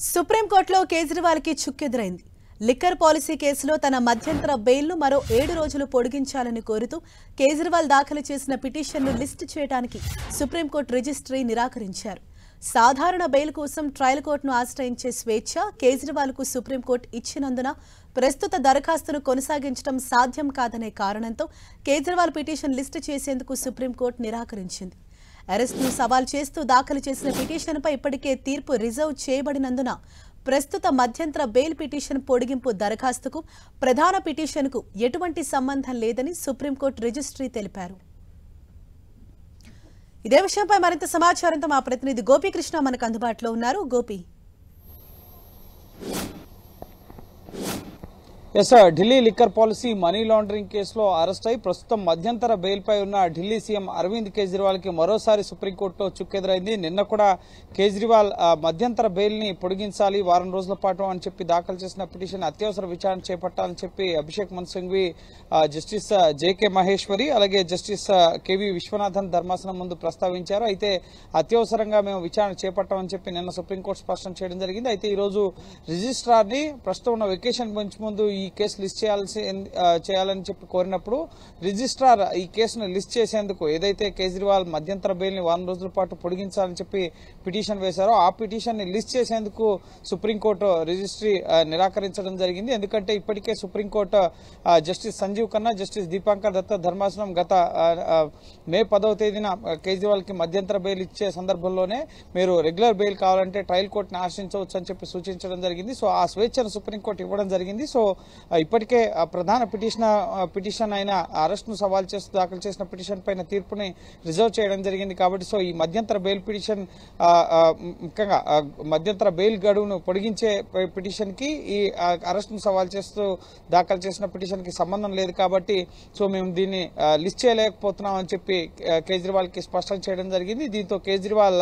సుప్రీంకోర్టులో కేజ్రీవాల్కి చుక్కెదురైంది. Liquor policy కేసులో తన మధ్యంతర బెయిల్ను మరో 7 రోజులు పొడిగించాలని కోరుతూ కేజ్రీవాల్ దాఖలు చేసిన పిటిషన్ను లిస్టు చేయడానికి సుప్రీంకోర్టు రిజిస్ట్రీ నిరాకరించారు. సాధారణ బెయిల్ కోసం ట్రయల్ కోర్టును ఆశ్రయించే స్వేచ్ఛ కేజ్రీవాల్కు సుప్రీంకోర్టు ఇచ్చినందున ప్రస్తుత దరఖాస్తును కొనసాగించడం సాధ్యం కాదనే కారణంతో కేజ్రీవాల్ పిటిషన్ లిస్టు చేసేందుకు సుప్రీంకోర్టు నిరాకరించింది. అరెస్ట్ను సవాల్ చేస్తూ దాఖలు చేసిన పిటిషన్పై ఇప్పటికే తీర్పు రిజర్వ్ చేయబడినందున ప్రస్తుత మధ్యంతర బెయిల్ పిటిషన్ పొడిగింపు దరఖాస్తుకు ప్రధాన పిటిషన్కు ఎటువంటి సంబంధం లేదని సుప్రీంకోర్టు రిజిస్ట్రీ తెలిపారు. ఇదే విషయంపై మరింత సమాచారంతో మా ప్రతినిధి గోపీకృష్ణ మనకు అందుబాటులో ఉన్నారు. Gopi, Delhi liquor policy money laundering కేసులో అరెస్ట్ అయి ప్రస్తుతం మధ్యంతర బెయిల్ పై ఉన్న ఢిల్లీ సీఎం అరవింద్ కేజ్రీవాల్ కి మరోసారి సుప్రీంకోర్టులో చుక్కెదురైంది. నిన్న కూడా కేజ్రీవాల్ మధ్యంతర బెయిల్ ని పొడిగించాలి వారం రోజుల పాటు అని చెప్పి దాఖలు చేసిన పిటిషన్ అత్యవసర విచారణ చేపట్టాలని చెప్పి అభిషేక్ మను సింఘ్వి, జస్టిస్ జేకే మహేశ్వరి అలాగే జస్టిస్ కేవీ విశ్వనాథన్ ధర్మాసనం ముందు ప్రస్తావించారు. అయితే అత్యవసరంగా మేము విచారణ చేపట్టామని చెప్పి నిన్న సుప్రీంకోర్టు స్పష్టం చేయడం జరిగింది. అయితే ఈ రోజు రిజిస్ట్రార్ ని ప్రస్తుతం ఉన్న వెకేషన్ బెంచ్ ముందు ఈ కేసు లిస్ట్ చేయాలని చెప్పి కోరినప్పుడు రిజిస్ట్రార్ ఈ కేసును లిస్ట్ చేసేందుకు ఏదైతే కేజ్రీవాల్ మధ్యంతర బెయిల్ ని 100 రోజుల పాటు పొడిగించాలని చెప్పి పిటిషన్ వేశారో ఆ పిటిషన్ ని లిస్ట్ చేసేందుకు సుప్రీంకోర్టు రిజిస్ట్రీ నిరాకరించడం జరిగింది. ఎందుకంటే ఇప్పటికే supreme court justice Sanjiv Khanna, justice Dipankar Datta ధర్మాసనం గత మే 10వ తేదీన కేజ్రీవాల్ కి మధ్యంతర బెయిల్ ఇచ్చే సందర్భంలోనే మీరు రెగ్యులర్ బెయిల్ కావాలంటే ట్రయల్ కోర్టును ఆశ్రయించవచ్చు అని చెప్పి సూచించడం జరిగింది. సో ఆ స్వేచ్ఛను సుప్రీంకోర్టు ఇవ్వడం జరిగింది. సో ఇప్పటికే ప్రధాన పిటిషన్ అయిన అరెస్ట్ ను సవాల్ చేస్తూ దాఖలు చేసిన పిటిషన్ పైన తీర్పుని రిజర్వ్ చేయడం జరిగింది. కాబట్టి సో ఈ మధ్యంతర బెయిల్ పిటిషన్ ముఖ్యంగా మధ్యంతర బెయిల్ గడువును పొడిగించే పిటిషన్ కి ఈ అరెస్ట్ ను సవాల్ చేస్తూ దాఖలు చేసిన పిటిషన్ కి సంబంధం లేదు. కాబట్టి సో మేము దీన్ని లిస్ట్ చేయలేకపోతున్నాం అని చెప్పి కేజ్రీవాల్ కి స్పష్టం చేయడం జరిగింది. దీంతో కేజ్రీవాల్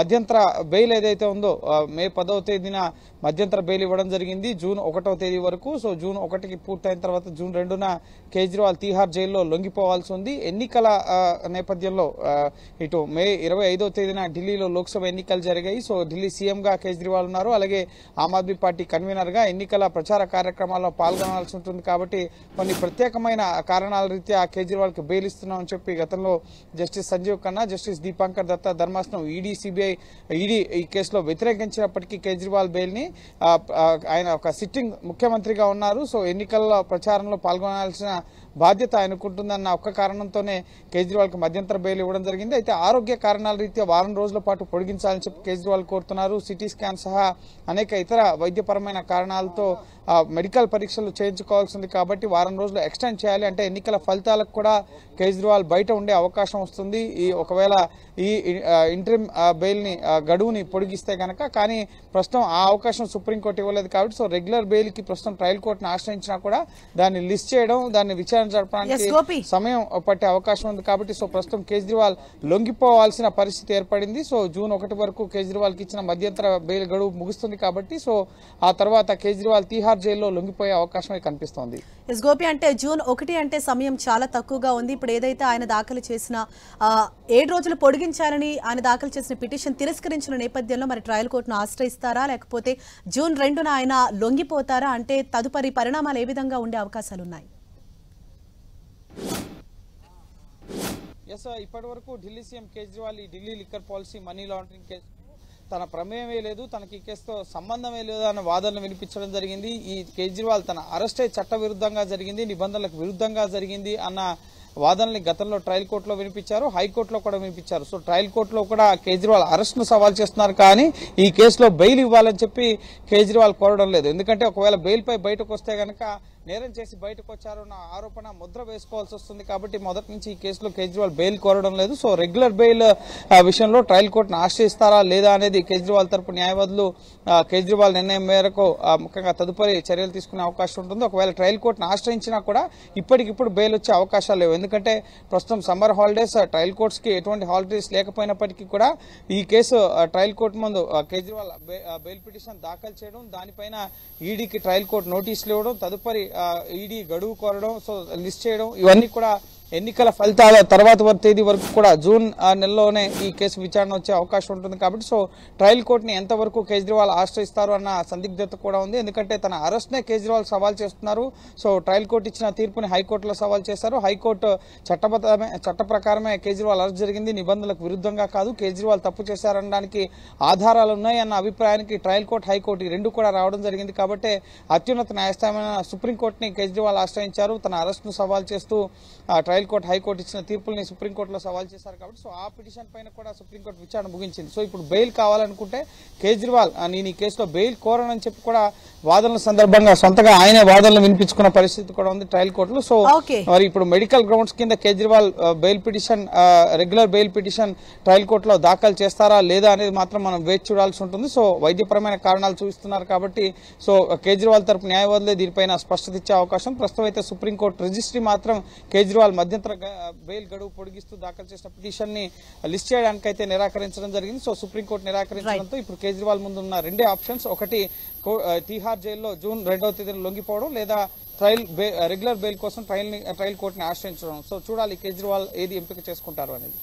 మధ్యంతర బెయిల్ ఏదైతే ఉందో మే 10వ తేదీన మధ్యంతర బెయిల్ ఇవ్వడం జరిగింది జూన్ 1వ తేదీ వరకు. సో జూన్ 1కి పూర్తయిన తర్వాత జూన్ 2న కేజ్రీవాల్ తీహార్ జైల్లో లొంగిపోవాల్సి ఉంది. ఎన్నికల నేపథ్యంలో ఇటు మే 25వ తేదీన ఢిల్లీలో లోక్సభ ఎన్నికలు జరిగాయి. సో ఢిల్లీ సీఎంగా కేజ్రీవాల్ ఉన్నారు. అలాగే ఆమ్ ఆద్మీ పార్టీ కన్వీనర్ గా ఎన్నికల ప్రచార కార్యక్రమాల్లో పాల్గొనాల్సి ఉంటుంది. కాబట్టి కొన్ని ప్రత్యేకమైన కారణాల రీత్యా కేజ్రీవాల్ కి బెయిల్ ఇస్తున్నామని చెప్పి గతంలో జస్టిస్ సంజీవ్ ఖన్నా, జస్టిస్ దీపాంకర్ దత్తా ధర్మాసనం, ఈడీ, సిబిఐ ఈ కేసులో వ్యతిరేకించినప్పటికీ కేజ్రీవాల్ బెయిల్ ని ఆయన ఒక సిట్టింగ్ ముఖ్యమంత్రిగా ఉన్నారు. సో ఎన్నికల ప్రచారంలో పాల్గొనాల్సిన బాధ్యత ఆయనకుంటుందన్న ఒక్క కారణంతోనే కేజ్రీవాల్ కి మధ్యంతర బెయిల్ ఇవ్వడం జరిగింది. అయితే ఆరోగ్య కారణాల రీత్యా వారం రోజుల పాటు పొడిగించాలని చెప్పి కేజ్రీవాల్ కోరుతున్నారు. సిటీ స్కాన్ సహా అనేక ఇతర వైద్యపరమైన కారణాలతో మెడికల్ పరీక్షలు చేయించుకోవాల్సింది. కాబట్టి వారం రోజులు ఎక్స్టెండ్ చేయాలి. అంటే ఎన్నికల ఫలితాలకు కూడా కేజ్రీవాల్ బయట ఉండే అవకాశం వస్తుంది ఒకవేళ ఈ ఇంటరిమ్ బెయిల్ ని గడువుని పొడిగిస్తే గనక. కానీ ప్రస్తుతం ఆ అవకాశం సుప్రీంకోర్టు ఇవ్వలేదు. కాబట్టి సో రెగ్యులర్ బెయిల్ కి ప్రస్తుతం ట్రయల్ కోర్టును ఆశ్రయించినా కూడా దాన్ని లిస్ట్ చేయడం, దాన్ని విచారణ జరపడానికి సమయం పట్టే అవకాశం ఉంది. కాబట్టి సో ప్రస్తుతం కేజ్రీవాల్ లొంగిపోవాల్సిన పరిస్థితి ఏర్పడింది. సో జూన్ 1 వరకు కేజ్రీవాల్ కి ఇచ్చిన మధ్యంతర బెయిల్ గడువు ముగుస్తుంది. కాబట్టి సో ఆ తర్వాత కేజ్రీవాల్ తీహార్ జైల్లో లొంగిపోయే అవకాశం కనిపిస్తోంది. గోపి, అంటే జూన్ 1 అంటే సమయం చాలా తక్కువగా ఉంది. ఇప్పుడు ఏదైతే ఆయన దాఖలు చేసిన 7 రోజులు పొడిగించాలని ఆయన దాఖలు చేసిన పిటిషన్ తిరస్కరించిన నేపథ్యంలో మరి ట్రయల్ కోర్టును ఆశ్రయిస్తారా, లేకపోతే జూన్ 2న ఆయన లొంగిపోతారా? అంటే తదుపరి పరిణామాలు ఏ విధంగా ఉండే అవకాశాలు ఉన్నాయి? ఇప్పటి వరకు ఢిల్లీ సీఎం కేజ్రీవాల్ ఈ Delhi liquor policy money laundering case తన ప్రమేయమే లేదు, తనకి ఈ కేసుతో సంబంధమే లేదు అన్న వాదనలు వినిపించడం జరిగింది. ఈ కేజ్రీవాల్ తన అరెస్టే చట్ట విరుద్ధంగా జరిగింది, నిబంధనలకు విరుద్ధంగా జరిగింది అన్న వాదనల్ని గతంలో ట్రయల్ కోర్టులో వినిపించారు, హైకోర్టులో కూడా వినిపించారు. సో ట్రయల్ కోర్టులో కూడా కేజ్రీవాల్ అరెస్ట్ ను సవాల్ చేస్తున్నారు. కానీ ఈ కేసులో బెయిల్ ఇవ్వాలని చెప్పి కేజ్రీవాల్ కోరడం లేదు. ఎందుకంటే ఒకవేళ బెయిల్ పై బయటకు వస్తే గనక నేరం చేసి బయటకు వచ్చారన్న ఆరోపణ ముద్ర వేసుకోవాల్సి వస్తుంది. కాబట్టి మొదటి నుంచి ఈ కేసులో కేజ్రీవాల్ బెయిల్ కోరడం లేదు. సో రెగ్యులర్ బెయిల్ విషయంలో ట్రయల్ కోర్టును ఆశ్రయిస్తారా లేదా అనేది కేజ్రీవాల్ తరపు న్యాయవాదులు కేజ్రీవాల్ నిర్ణయం మేరకు ముఖ్యంగా తదుపరి చర్యలు తీసుకునే అవకాశం ఉంటుంది. ఒకవేళ ట్రయల్ కోర్టును ఆశ్రయించినా కూడా ఇప్పటికిప్పుడు బెయిల్ వచ్చే అవకాశాలు లేవు. ఎందుకంటే ప్రస్తుతం సమ్మర్ హాలిడేస్, ట్రయల్ కోర్ట్స్ కి ఎటువంటి హాలిడేస్ లేకపోయినప్పటికీ కూడా ఈ కేసు ట్రయల్ కోర్టు ముందు కేజ్రీవాల్ బెయిల్ పిటిషన్ దాఖలు చేయడం, దానిపైన ఈడీకి ట్రయల్ కోర్టు నోటీసులు ఇవ్వడం, తదుపరి ఈడీ గడువు కోరడం, సో లిస్ట్ చేయడం, ఇవన్నీ కూడా ఎన్నికల ఫలితాల తర్వాత తేదీ వరకు కూడా జూన్ నెలలోనే ఈ కేసు విచారణ వచ్చే అవకాశం ఉంటుంది కాబట్టి సో ట్రయల్ కోర్టుని ఎంతవరకు కేజ్రీవాల్ ఆశ్రయిస్తారు అన్న సందిగ్ధత కూడా ఉంది. ఎందుకంటే తన అరెస్ట్ నే కేజ్రీవాల్ సవాల్ చేస్తున్నారు. సో ట్రయల్ కోర్టు ఇచ్చిన తీర్పుని హైకోర్టులో సవాల్ చేశారు. హైకోర్టు చట్ట ప్రకారమే కేజ్రీవాల్ అరెస్ట్ జరిగింది, నిబంధనలకు విరుద్ధంగా కాదు, కేజ్రీవాల్ తప్పు చేశారనడానికి ఆధారాలు ఉన్నాయన్న అభిప్రాయానికి ట్రయల్ కోర్టు హైకోర్టు ఈ రెండు కూడా రావడం జరిగింది. కాబట్టి అత్యున్నత న్యాయస్థానమైన సుప్రీంకోర్టుని కేజ్రీవాల్ ఆశ్రయించారు. తన అరెస్ట్ ను సవాల్ చేస్తూ ట్రయల్ కోర్టు హైకోర్టు ఇచ్చిన తీర్పుల్ని సుప్రీంకోర్టులో సవాల్ చేశారు. కాబట్టి సో ఆ పిటిషన్ పైన కూడా సుప్రీంకోర్టు విచారణ ముగించింది. సో ఇప్పుడు బెయిల్ కావాలనుకుంటే కేజ్రీవాల్ నేను ఈ కేసులో బెయిల్ కోరనని చెప్పి కూడా వాదనల సందర్భంగా సొంతగా ఆయనే వాదనలు వినిపించుకున్న పరిస్థితి కూడా ఉంది ట్రయల్ కోర్టులో. సో మరి ఇప్పుడు మెడికల్ గ్రౌండ్స్ కింద Kejriwal bail petition regular bail petition trial కోర్టులో దాఖలు చేస్తారా లేదా అనేది మాత్రం మనం వేచి చూడాల్సి ఉంటుంది. సో వైద్యపరమైన కారణాలు చూపిస్తున్నారు కాబట్టి సో కేజ్రీవాల్ తరపు న్యాయవాదులే దీనిపైన స్పష్టత ఇచ్చే అవకాశం. ప్రస్తుతం అయితే సుప్రీంకోర్టు రిజిస్ట్రీ మాత్రం కేజ్రీవాల్ మధ్యంతర బెయిల్ గడువు పొడిగిస్తూ దాఖలు చేసిన పిటిషన్ ని లిస్ట్ చేయడానికి అయితే నిరాకరించడం జరిగింది. సో సుప్రీంకోర్టు నిరాకరించడంతో ఇప్పుడు కేజ్రీవాల్ ముందు ఉన్న రెండే ఆప్షన్స్, ఒకటి తిహార్ జైల్లో జూన్ 2వ తేదీన లొంగిపోవడం లేదా రెగ్యులర్ బెయిల్ కోసం ట్రయల్ కోర్టుని ఆశ్రయించడం. సో చూడాలి కేజ్రీవాల్ ఏది ఎంపిక చేసుకుంటారు అనేది.